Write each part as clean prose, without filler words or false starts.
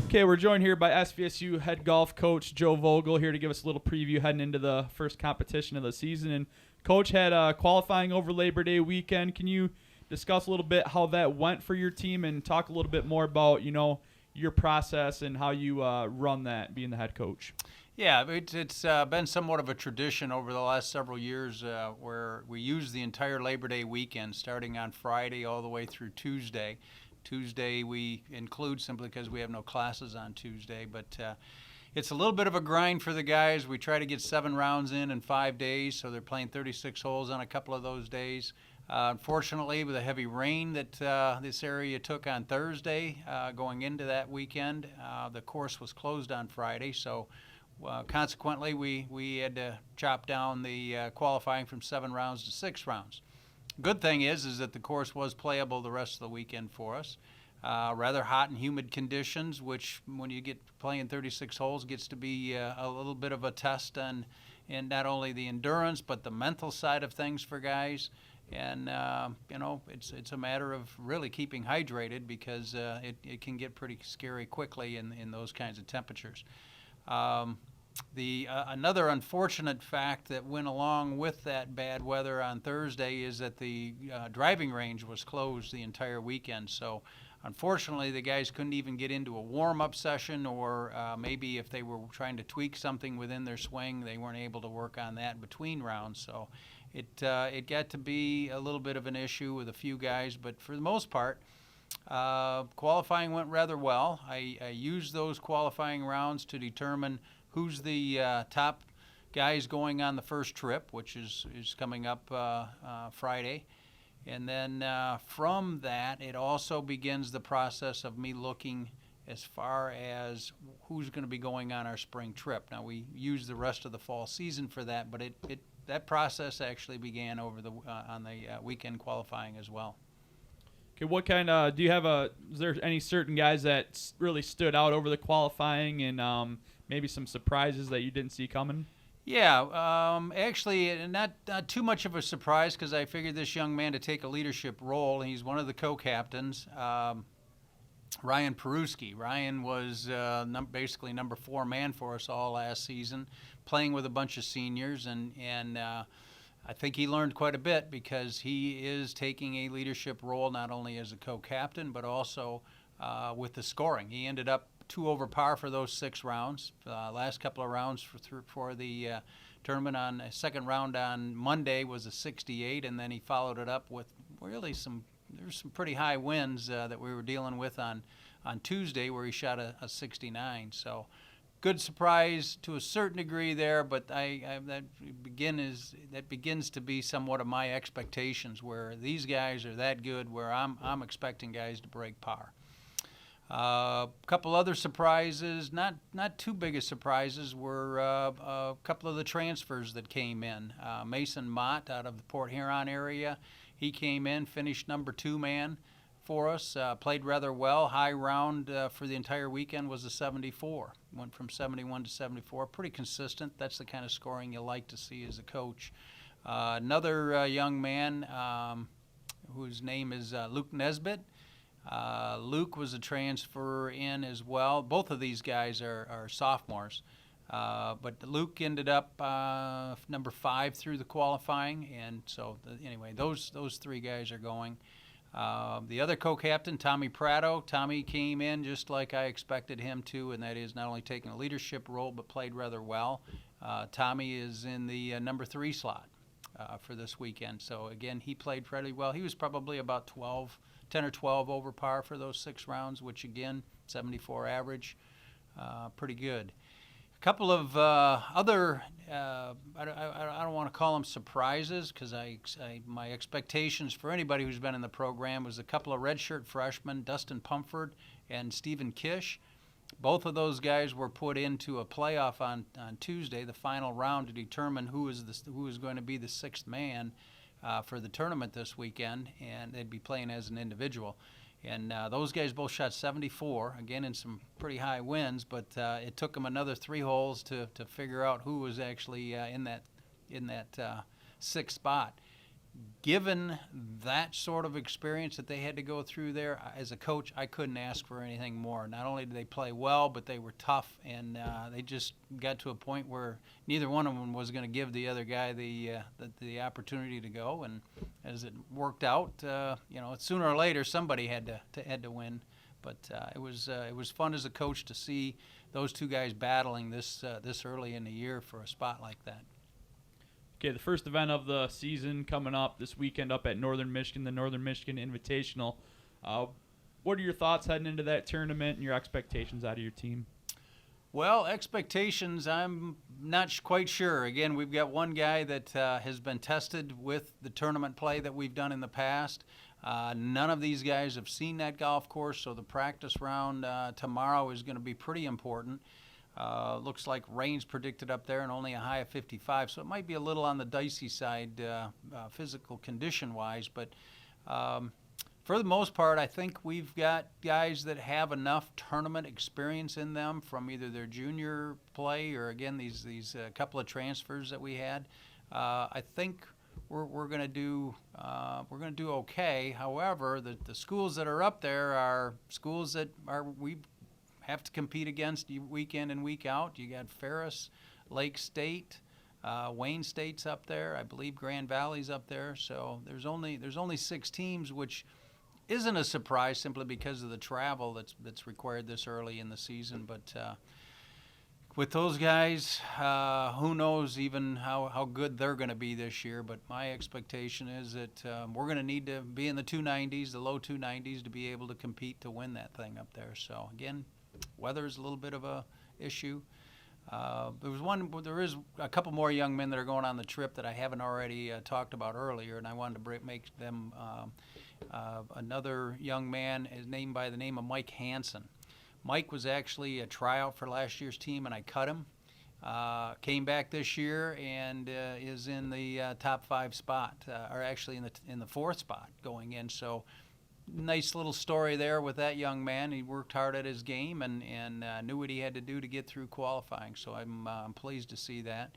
Okay, we're joined here by SVSU head golf coach Joe Vogl here to give us a little preview heading into the first competition of the season. And Coach had qualifying over Labor Day weekend. Can you discuss a little bit how that went for your team and talk a little bit more about, your process and how you run that, being the head coach? Yeah, it's been somewhat of a tradition over the last several years where we use the entire Labor Day weekend, starting on Friday all the way through Tuesday. Tuesday we include simply because we have no classes on Tuesday, but it's a little bit of a grind for the guys. We try to get 7 rounds in 5 days, so they're playing 36 holes on a couple of those days. Unfortunately, with the heavy rain that this area took on Thursday going into that weekend, the course was closed on Friday, so consequently we had to chop down the qualifying from 7 rounds to 6 rounds. Good thing is that the course was playable the rest of the weekend for us. Rather hot and humid conditions, which when you get playing 36 holes gets to be a little bit of a test on not only the endurance but the mental side of things for guys. And it's a matter of really keeping hydrated because it can get pretty scary quickly in those kinds of temperatures. Another unfortunate fact that went along with that bad weather on Thursday is that the driving range was closed the entire weekend. So unfortunately, the guys couldn't even get into a warm-up session, or maybe if they were trying to tweak something within their swing, they weren't able to work on that between rounds. So it got to be a little bit of an issue with a few guys, but for the most part, qualifying went rather well. I used those qualifying rounds to determine who's the top guys going on the first trip, which is coming up Friday. And then from that, it also begins the process of me looking as far as who's going to be going on our spring trip. Now, we use the rest of the fall season for that, but that process actually began over on the weekend qualifying as well. Okay, what kind of do you have is there any certain guys that really stood out over the qualifying and maybe some surprises that you didn't see coming? Yeah, actually, not too much of a surprise because I figured this young man to take a leadership role. He's one of the co-captains, Ryan Peruski. Ryan was basically number 4 man for us all last season, playing with a bunch of seniors, and I think he learned quite a bit because he is taking a leadership role not only as a co-captain but also with the scoring. He ended up 2 over par for those 6 rounds. Last couple of rounds for the tournament on a second round on Monday was a 68, and then he followed it up with really there's some pretty high winds that we were dealing with on Tuesday where he shot a 69. So good surprise to a certain degree there, but that begins to be somewhat of my expectations where these guys are that good where I'm expecting guys to break par. A couple other surprises, not too big of surprises, were a couple of the transfers that came in. Mason Mott out of the Port Huron area, he came in, finished number 2 man for us, played rather well. High round for the entire weekend was a 74. Went from 71 to 74, pretty consistent. That's the kind of scoring you like to see as a coach. Another young man whose name is Luke Nesbitt. Luke was a transfer in as well. Both of these guys are sophomores. But Luke ended up number 5 through the qualifying. And so, anyway, those 3 guys are going. The other co-captain, Tommy Prado. Tommy came in just like I expected him to, and that is not only taking a leadership role but played rather well. Tommy is in the number 3 slot for this weekend. So, again, he played pretty well. He was probably about 10 or 12 over par for those 6 rounds, which, again, 74 average, pretty good. A couple of other, I don't want to call them surprises because my expectations for anybody who's been in the program was a couple of redshirt freshmen, Dustin Pumford and Stephen Kish. Both of those guys were put into a playoff on Tuesday, the final round, to determine who is going to be the 6th man for the tournament this weekend, and they'd be playing as an individual. And those guys both shot 74, again in some pretty high winds, but it took them another 3 holes to figure out who was actually in that 6th spot. given that sort of experience that they had to go through there, as a coach, I couldn't ask for anything more. Not only did they play well, but they were tough, and they just got to a point where neither one of them was going to give the other guy the opportunity to go. And as it worked out, sooner or later somebody had to win. But it was fun as a coach to see those two guys battling this early in the year for a spot like that. Okay, the first event of the season coming up this weekend up at Northern Michigan, the Northern Michigan Invitational. What are your thoughts heading into that tournament and your expectations out of your team? Well, expectations, I'm not quite sure. Again, we've got one guy that has been tested with the tournament play that we've done in the past. None of these guys have seen that golf course, so the practice round tomorrow is going to be pretty important. Looks like rain's predicted up there and only a high of 55, so it might be a little on the dicey side physical condition-wise. But for the most part, I think we've got guys that have enough tournament experience in them from either their junior play or, again, these couple of transfers that we had. I think we're going to do okay. However, the schools that are up there are schools that we have to compete against week in and week out. You got Ferris, Lake State, Wayne State's up there. I believe Grand Valley's up there. So there's only 6 teams, which isn't a surprise simply because of the travel that's required this early in the season. But with those guys, who knows even how good they're going to be this year. But my expectation is that we're going to need to be in the 290s, the low 290s, to be able to compete to win that thing up there. So again, weather is a little bit of a issue. There is a couple more young men that are going on the trip that I haven't already talked about earlier, and I wanted to make them another young man is named by the name of Mike Hansen. Mike was actually a tryout for last year's team, and I cut him. Came back this year and is in the top 5 spot, or actually in the 4th spot going in. So nice little story there with that young man. He worked hard at his game and knew what he had to do to get through qualifying. So I'm pleased to see that.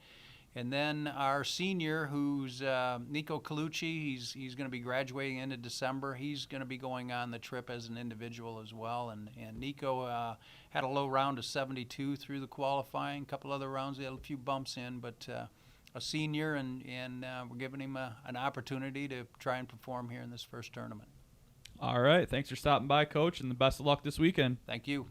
And then our senior, who's Nico Colucci, he's going to be graduating into December. He's going to be going on the trip as an individual as well. And Nico had a low round of 72 through the qualifying. A couple other rounds, he had a few bumps in, but a senior, and we're giving him an opportunity to try and perform here in this first tournament. All right. Thanks for stopping by, Coach, and the best of luck this weekend. Thank you.